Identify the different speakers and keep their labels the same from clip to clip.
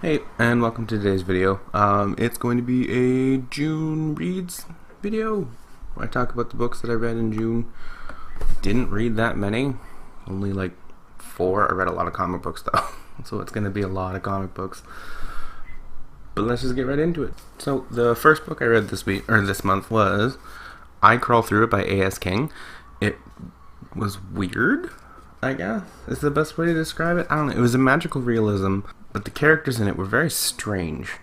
Speaker 1: Hey, and welcome to today's video. It's going to be a June reads video where I talk about the books that I read in June. Didn't read that many, only like 4. I read a lot of comic books though, so it's going to be a lot of comic books. But let's just get right into it. So the first book I read this month was I Crawl Through It by A.S. King. It was weird, I guess, is the best way to describe it. I don't know, it was a magical realism, but the characters in it were very strange.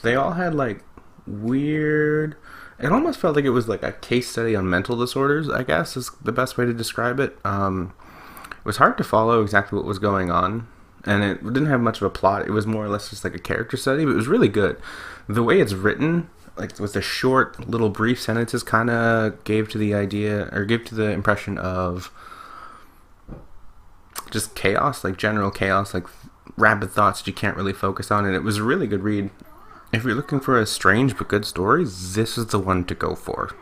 Speaker 1: They all had like weird, it almost felt like it was like a case study on mental disorders, I guess is the best way to describe it. It was hard to follow exactly what was going on, and it didn't have much of a plot. It was more or less just like a character study, but it was really good. The way it's written, like with the short little brief sentences, kind of gave to the impression of just chaos, like general chaos, like rapid thoughts that you can't really focus on, and it was a really good read. If you're looking for a strange but good story, this is the one to go for.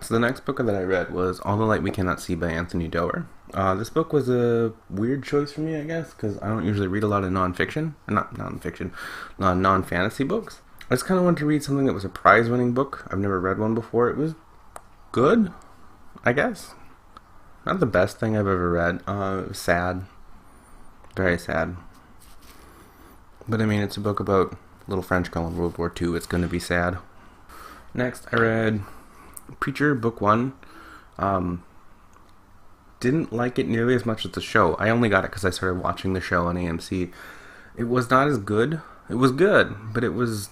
Speaker 1: So the next book that I read was All the Light We Cannot See by Anthony Doerr. This book was a weird choice for me, I guess, because I don't usually read a lot of non-fantasy books. I just kind of wanted to read something that was a prize-winning book. I've never read one before. It was good, I guess. Not the best thing I've ever read. It was sad. Very sad. But I mean, it's a book about a little French girl in World War II. It's going to be sad. Next, I read Preacher, Book 1. Didn't like it nearly as much as the show. I only got it because I started watching the show on AMC. It was not as good. It was good, but it was...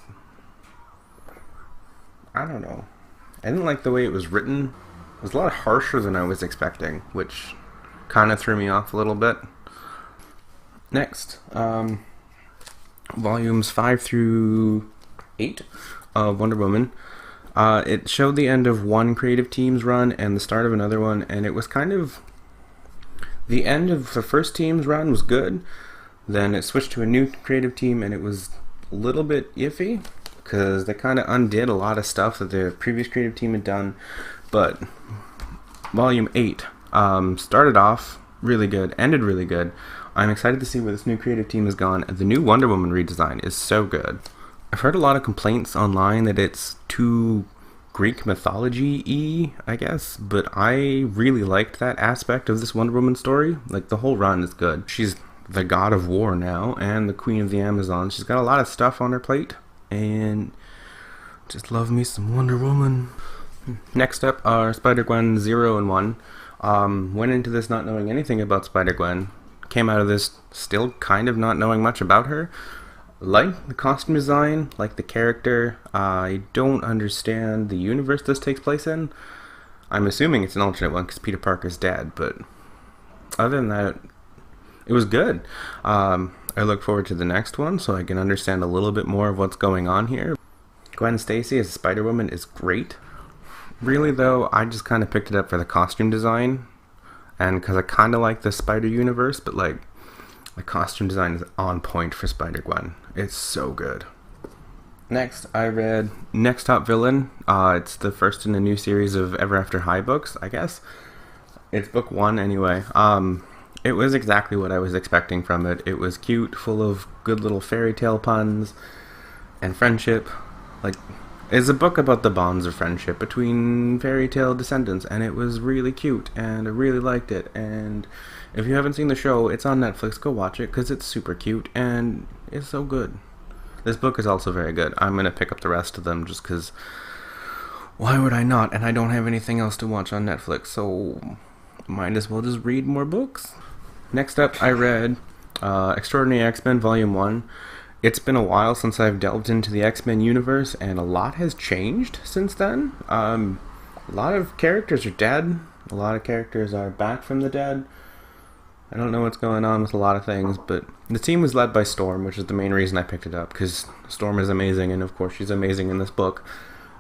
Speaker 1: I don't know. I didn't like the way it was written. It was a lot harsher than I was expecting, which kind of threw me off a little bit. Next, volumes 5 through 8 of Wonder Woman. It showed the end of one creative team's run and the start of another one, and it was kind of... The end of the first team's run was good, then it switched to a new creative team, and it was a little bit iffy, because they kind of undid a lot of stuff that the previous creative team had done, but volume 8 started off really good, ended really good. I'm excited to see where this new creative team has gone. The new Wonder Woman redesign is so good. I've heard a lot of complaints online that it's too Greek mythology-y, I guess, but I really liked that aspect of this Wonder Woman story. Like, the whole run is good. She's the god of war now, and the queen of the Amazon. She's got a lot of stuff on her plate, and just love me some Wonder Woman. Next up are SpiderGwen 0 and 1. Went into this not knowing anything about SpiderGwen. Came out of this still kind of not knowing much about her. Like the costume design, like the character. I don't understand the universe this takes place in. I'm assuming it's an alternate one because Peter Parker's dead, but other than that, it was good. I look forward to the next one so I can understand a little bit more of what's going on here. Gwen Stacy as Spider-Woman is great. Really though, I just kind of picked it up for the costume design, and because I kind of like the Spider Universe, but like the costume design is on point for Spider-Gwen. It's so good. Next, I read Next Top Villain. It's the first in a new series of Ever After High books, I guess. It's book 1 anyway. It was exactly what I was expecting from it. It was cute, full of good little fairy tale puns and friendship. Like, it's a book about the bonds of friendship between fairy tale descendants, and it was really cute, and I really liked it. And if you haven't seen the show, it's on Netflix. Go watch it, because it's super cute, and it's so good. This book is also very good. I'm going to pick up the rest of them, just because why would I not? And I don't have anything else to watch on Netflix, so might as well just read more books. Next up, I read Extraordinary X-Men Volume 1. It's been a while since I've delved into the X-Men universe, and a lot has changed since then. A lot of characters are dead. A lot of characters are back from the dead. I don't know what's going on with a lot of things, but the team was led by Storm, which is the main reason I picked it up, because Storm is amazing, and of course she's amazing in this book.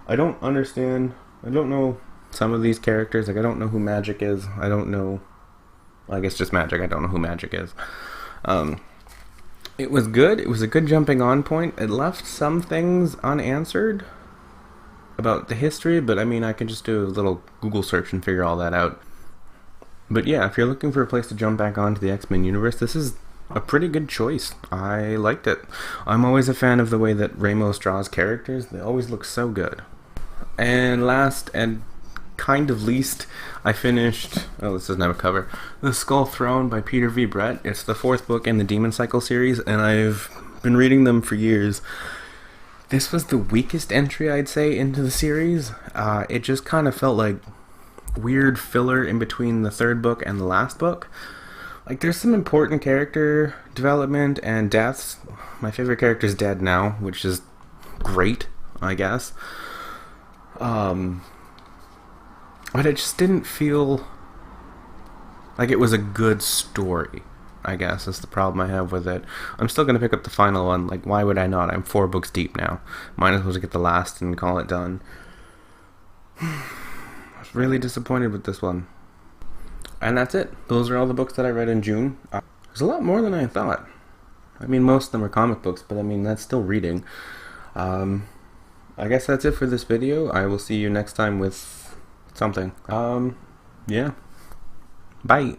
Speaker 1: I don't know some of these characters. Like, I don't know who Magic is. I don't know... Well, I guess just Magic. I don't know who Magic is. It was good. It was a good jumping on point. It left some things unanswered about the history, but I mean, I can just do a little Google search and figure all that out. But yeah, if you're looking for a place to jump back onto the X-Men universe, this is a pretty good choice. I liked it. I'm always a fan of the way that Ramos draws characters. They always look so good. And last and kind of least, I finished, oh, this doesn't have a cover, The Skull Throne by Peter V. Brett. It's the 4th book in the Demon Cycle series, and I've been reading them for years. This was the weakest entry, I'd say, into the series. It just kind of felt like weird filler in between the 3rd book and the last book. Like, there's some important character development and deaths. My favorite character is dead now, which is great, I guess. But it just didn't feel like it was a good story, I guess, is the problem I have with it. I'm still going to pick up the final one. Like, why would I not? I'm 4 books deep now. Might as well just get the last and call it done. I was really disappointed with this one. And that's it. Those are all the books that I read in June. There's a lot more than I thought. I mean, most of them are comic books, but I mean, that's still reading. I guess that's it for this video. I will see you next time with something. Yeah. Bye.